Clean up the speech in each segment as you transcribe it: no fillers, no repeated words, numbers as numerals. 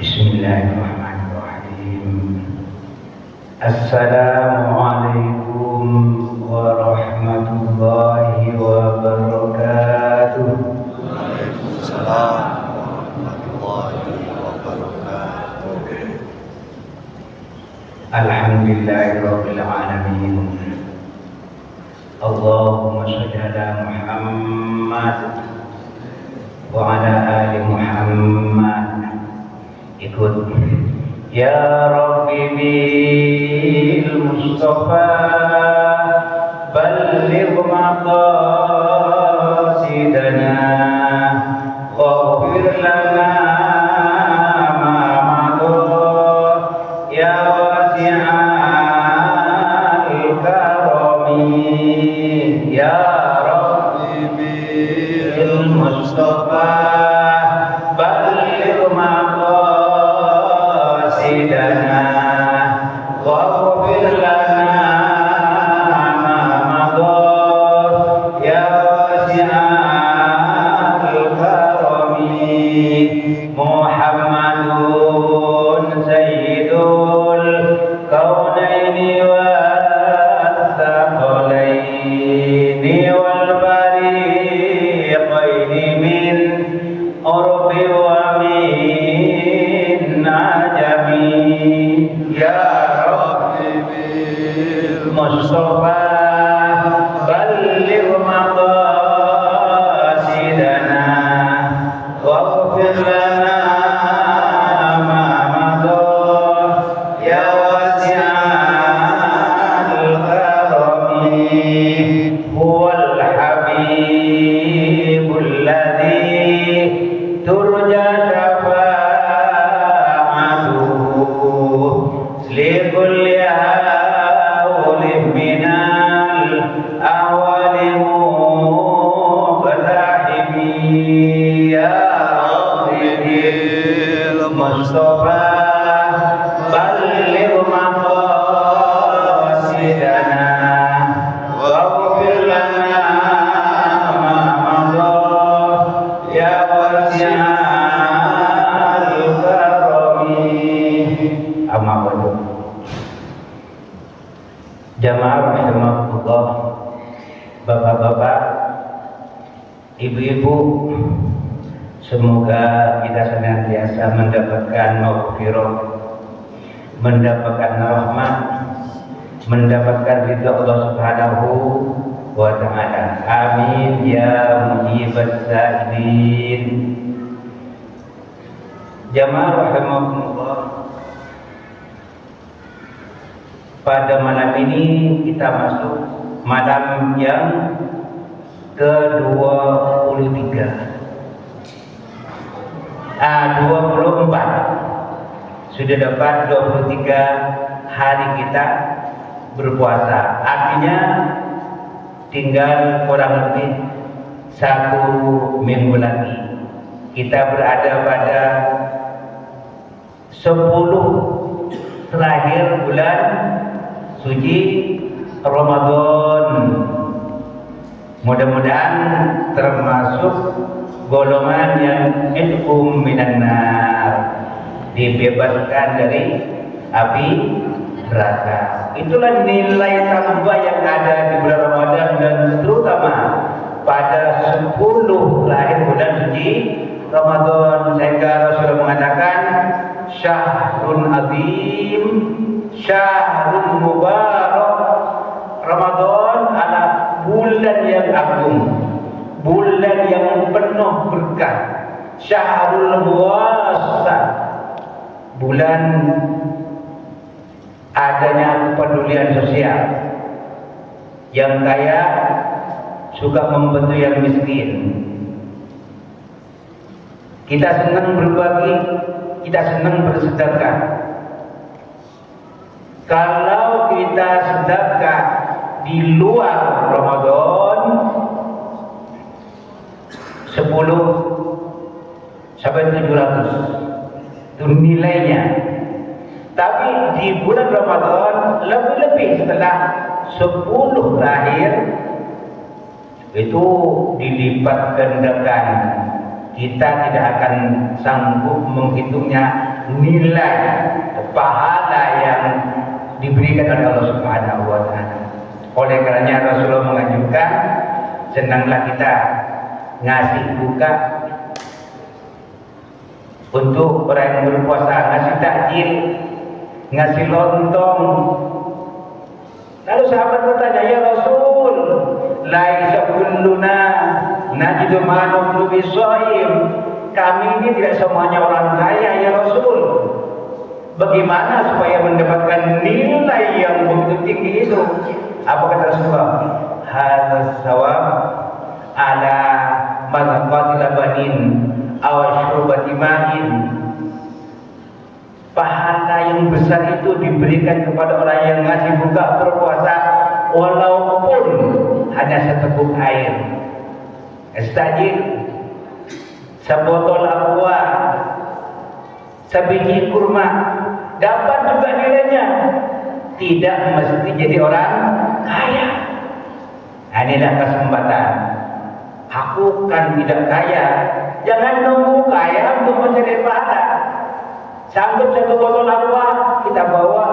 Bismillahirrahmanirrahim. Assalamualaikum warahmatullahi wabarakatuh. Waalaikumsalam warahmatullahi wabarakatuh. Alhamdulillahirabbil alamin. Allahumma shalli ala Muhammad wa ala ali Muhammad. Ikut. Ya Rabbi bil Mustafa balligh maqasidana waghfir lana ma madha ya wasi'al karami. Ya Rabbi bil Mustafa balligh maqasidana waghfir lana ma madha ya wasi'al karami. Muhammadun sayyidul kaunaini wal thaqalaini wal fariqaini min urbi wa min ajami. Ya Rabbi bil Mustafa balligh maqasidana waghfir lana ma madha ya wasi'al karami. Huwal habibul ladzi turja syafa'atuhu likulli hawlin minal awali muqtahimi. Ya Rabbi bil Mustafa balligh maqasidana waghfir lana ma madha ya wasi'al karami. Amma ba'du. Jamaah rahimakumullah, bapak-bapak, ibu-ibu, semoga kita senantiasa mendapatkan maghfirah, mendapatkan rahmat, mendapatkan ridha Allah Subhanahu wa ta'ala. Amin ya mujibas sa'ilin. Jamaah rahimakumullah, pada malam ini kita masuk malam yang ke-23. 24. Sudah dapat 23 hari kita berpuasa. Artinya tinggal kurang lebih 1 minggu lagi. Kita berada pada 10 terakhir bulan suci Ramadan. Mudah-mudahan termasuk golongan yang idhum minan nar, dibebaskan dari api neraka. Itulah nilai tambah yang ada di bulan Ramadan, dan terutama pada 10 terakhir bulan suci Ramadan. Sehingga Rasulullah mengatakan syahrun azim, syahrun mubarak. Ramadan adalah bulan yang agung, bulan yang penuh berkah. Syahrul muwasa, bulan adanya kepedulian sosial. Yang kaya suka membantu yang miskin. Kita senang berbagi, kita senang bersedekah. Kalau kita sedekah di luar Ramadan 10 sampai 700 itu nilainya. Tapi di bulan Ramadan lebih-lebih setelah 10 terakhir itu dilipat gandakan. Kita tidak akan sanggup menghitungnya nilai pahala yang diberikan oleh Allah Subhanahu wa taala. Oleh karenanya Rasulullah menganjurkan, senanglah kita ngasih buka untuk orang yang berpuasa, ngasih takjil, ngasih lontong. Lalu sahabat bertanya, ya Rasul, laisa kulluna najidu ma naqulu bisaim. Kami ini tidak semuanya orang kaya ya Rasul. Bagaimana supaya mendapatkan nilai yang begitu tinggi itu? Apa kata Rasulullah? Hadzal sawab ala madqati labanin aw syurbati ma'in. Pahala yang besar itu diberikan kepada orang yang ngasih buka berpuasa walaupun hanya seteguk air. Istajil, sebotol aqua, sebiji kurma, dapat juga nilainya. Tidak mesti jadi orang kaya. Inilah kesempatan. Aku kan tidak kaya, jangan nunggu kaya untuk mencari pahala. Sanggup satu botol aqua, kita bawa,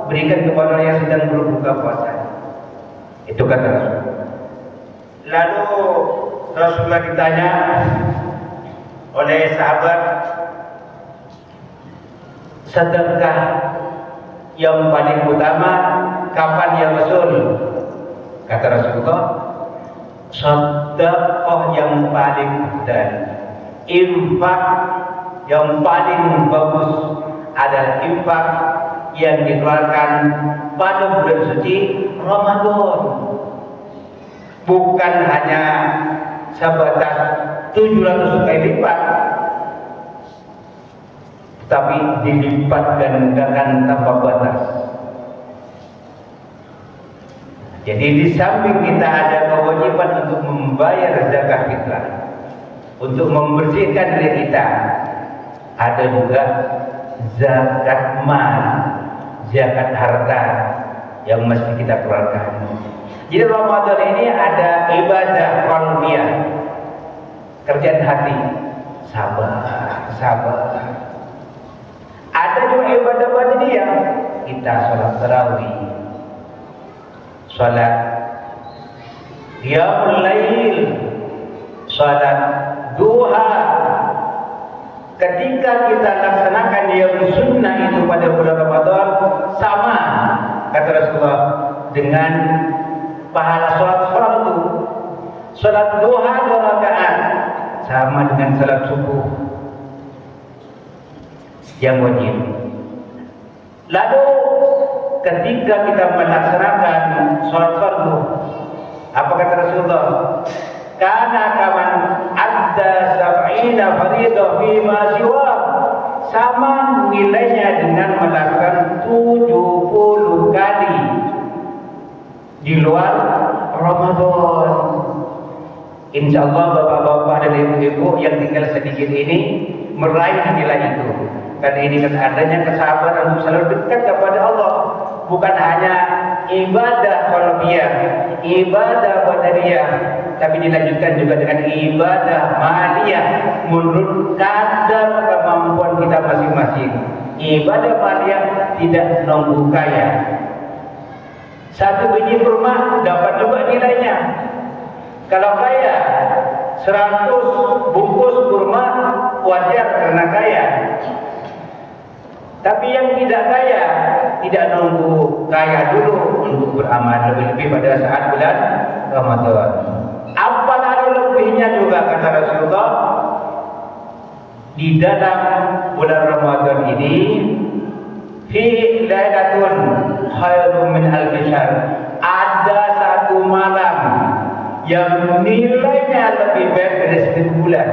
berikan kepada orang yang sedang berbuka puasa. Itu kata Rasulullah. Lalu Rasulullah ditanya oleh sahabat, sedekah yang paling utama kapan ya Rasul? Kata Rasulullah, sedekah yang paling afdal, infak yang paling bagus adalah infak yang dikeluarkan pada bulan suci Ramadan. Bukan hanya sebatas 700 kali lipat, tapi dilipat gandakan tanpa batas. Jadi di samping kita ada kewajiban untuk membayar zakat fitrah, untuk membersihkan diri kita, ada juga zakat mal, zakat harta yang mesti kita keluarkan. Jadi Ramadan ini ada ibadah qalbiyah, kerjaan hati, sabar. Ada juga ibadah badaniyah, kita sholat tarawih, sholat qiyamul lail, sholat duha. Ketika kita laksanakan yang sunnah itu pada bulan Ramadan, sama kata Rasulullah dengan pahala sholat fardu. Sholat duha 2 rakaat sama dengan sholat subuh yang wajib. Lalu ketika kita melaksanakan sholat fardu, apa kata Rasulullah? Kana kaman adda sab'ina faridah fi ma siwa, sama nilainya dengan melakukan 70 kali di luar Ramadan. Insya Allah bapak-bapak dan ibu-ibu yang tinggal sedikit ini meraih nilai itu. Karena ini kan adanya kesabaran untuk selalu dekat kepada Allah. Bukan hanya ibadah qalbiyah, ibadah badaniyah, tapi dilanjutkan juga dengan ibadah maliyah menurut kadar kemampuan kita masing-masing. Ibadah maliyah tidak nunggu kaya. 1 biji kurma dapat juga nilainya. Kalau kaya 100 bungkus kurma wajar karena kaya. Tapi yang tidak kaya tidak nunggu kaya dulu untuk beramal, lebih-lebih pada saat bulan Ramadan. Apalagi lebihnya juga kata Rasulullah, di dalam bulan Ramadan ini fi lailatun khairun min alfi syahr, ada satu malam yang nilainya lebih baik dari 1000 bulan,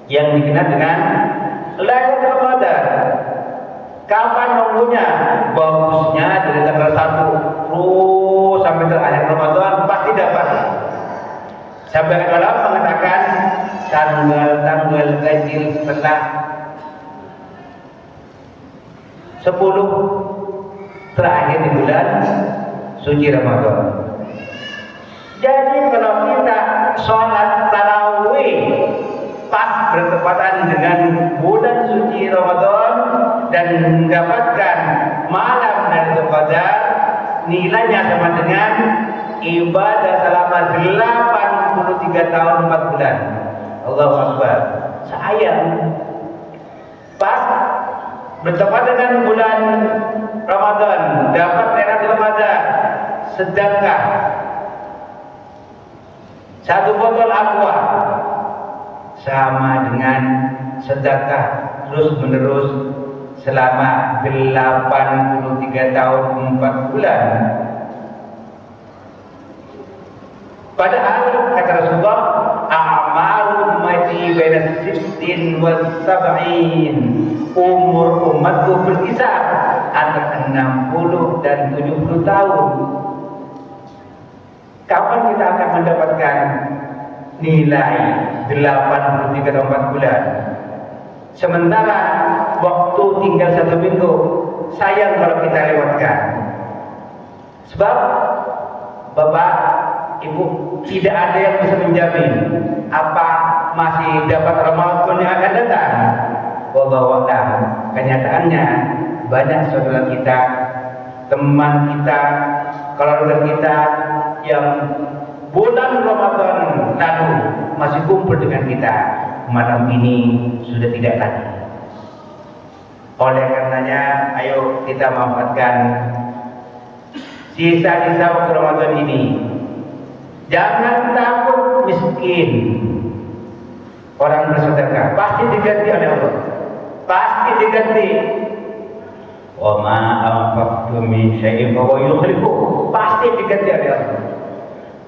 yang dikenal dengan Lailatul Qadar. Kapan nunggunya? Bagusnya dari tanggal 1 terus sampai terakhir Ramadan pasti dapat. Sampai ulama mengatakan tanggal ganjil setelah 10 terakhir di bulan suci Ramadan. Jadi kalau kita sholat tarawih pas bertepatan dengan bulan suci Ramadan, dan mendapatkan malam Lailatul Qadar nilainya sama dengan ibadah selama 83 tahun 4 bulan. Allahu Akbar. Sayang pas bertepatan dengan bulan Ramadan dapat Lailatul Qadar, sedekah 1 botol aqua sama dengan sedekah terus menerus selama 83 tahun 4 bulan. Padahal kata Rasulullah, a'malu ummati baina 60 wa 70. Umur umatku berkisar antara 60 dan 70 tahun. Kapan kita akan mendapatkan nilai 83 tahun 4 bulan? Sementara waktu tinggal 1 minggu, sayang kalau kita lewatkan. Sebab Bapak, Ibu, tidak ada yang bisa menjamin apa masih dapat Ramadan yang akan datang. Wallahu a'lam. Kenyataannya banyak saudara kita, teman kita, keluarga kita yang bulan Ramadan lalu masih kumpul dengan kita, malam ini sudah tidak lagi. Oleh karenanya, ayo kita manfaatkan sisa-sisa waktu Ramadan ini. Jangan takut miskin. Orang bersedekah pasti diganti oleh Allah. Pasti diganti. Wa ma anfaqtum min syai'in fa huwa yukhlifu. Pasti diganti oleh Allah.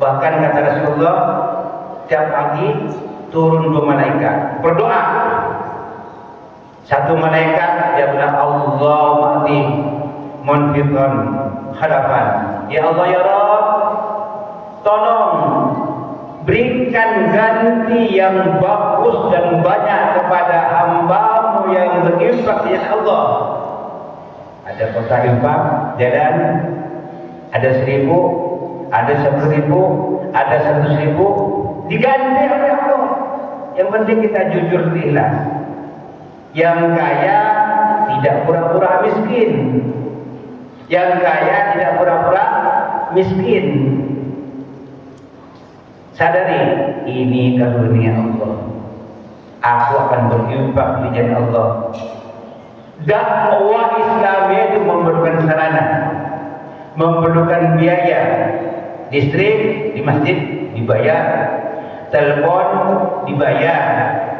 Bahkan kata Rasulullah, tiap pagi turun 2 malaikat berdoa. 1 malaikat yang bilang, Allahumma ati munfiqan khalafan. Ya Allah ya Rabb, tolong berikan ganti yang bagus dan banyak kepada hamba-Mu yang berinfak di jalan Allah. Ada kota infak, jalan, ada 1000, ada 10.000, ada 100.000, diganti oleh Allah. Yang penting kita jujur ikhlas. Yang kaya tidak pura-pura miskin. Yang kaya tidak pura-pura miskin. Sadari, ini karunia Allah. Aku akan berinfak di jalan Allah. Dakwah Islam itu memerlukan sarana, memerlukan biaya. Listrik di masjid dibayar, telepon dibayar.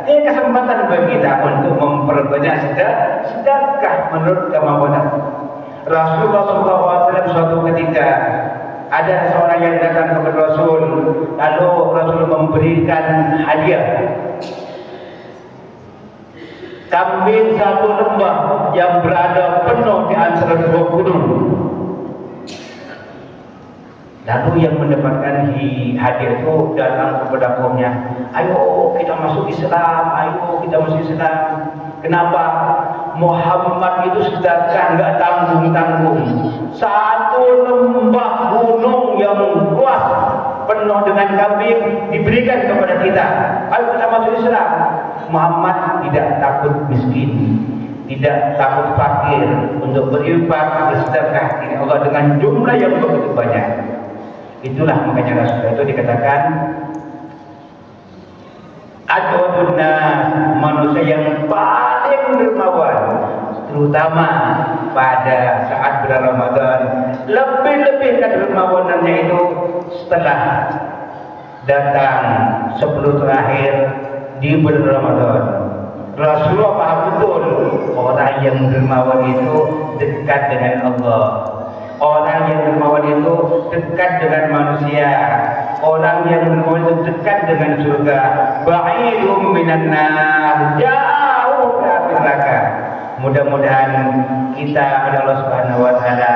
Ini kesempatan bagi kita untuk memperbanyak sedekah menurut kemampuan. Rasulullah SAW suatu ketika ada seorang yang datang kepada Rasul, lalu Rasul memberikan hadiah kambing 1 lembah yang berada penuh di antara 2 gunung. Lalu yang mendapatkan hadiah itu datang kepada kaumnya, ayo kita masuk Islam, ayo kita masuk Islam. Kenapa? Muhammad itu sedekah nggak tanggung-tanggung. 1 lembah gunung yang luas penuh dengan kambing diberikan kepada kita. Ayo kita masuk Islam. Muhammad tidak takut miskin, tidak takut fakir untuk berinfak bersedekah ini Allah dengan jumlah yang begitu banyak. Itulah makanya Rasulullah itu dikatakan adwadun nas, manusia yang paling dermawan, terutama pada saat bulan Ramadan. Lebih-lebih kedermawanannya itu setelah datang 10 terakhir di bulan Ramadan. Rasulullah paham betul orang yang dermawan itu dekat dengan Allah. Orang yang dermawan itu dekat dengan manusia. Orang yang dermawan itu dekat dengan surga. Ba'idum minan nar, jauh dari neraka. Mudah-mudahan kita oleh Allah Subhanahu wa taala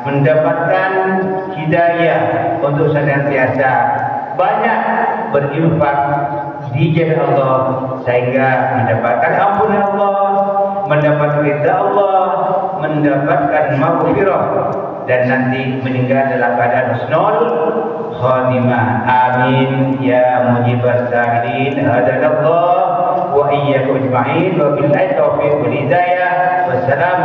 mendapatkan hidayah untuk senantiasa banyak berinfak di jalan Allah sehingga mendapatkan ampunan Allah, mendapat ridha Allah, mendapatkan maghfirah dan nanti meninggal dalam keadaan husnul khatimah. Amin ya mujibas sa'ilin. Hadanallah wa iyyakum ajma'in wa billahi taufiq wal hidayah. Assalamualaikum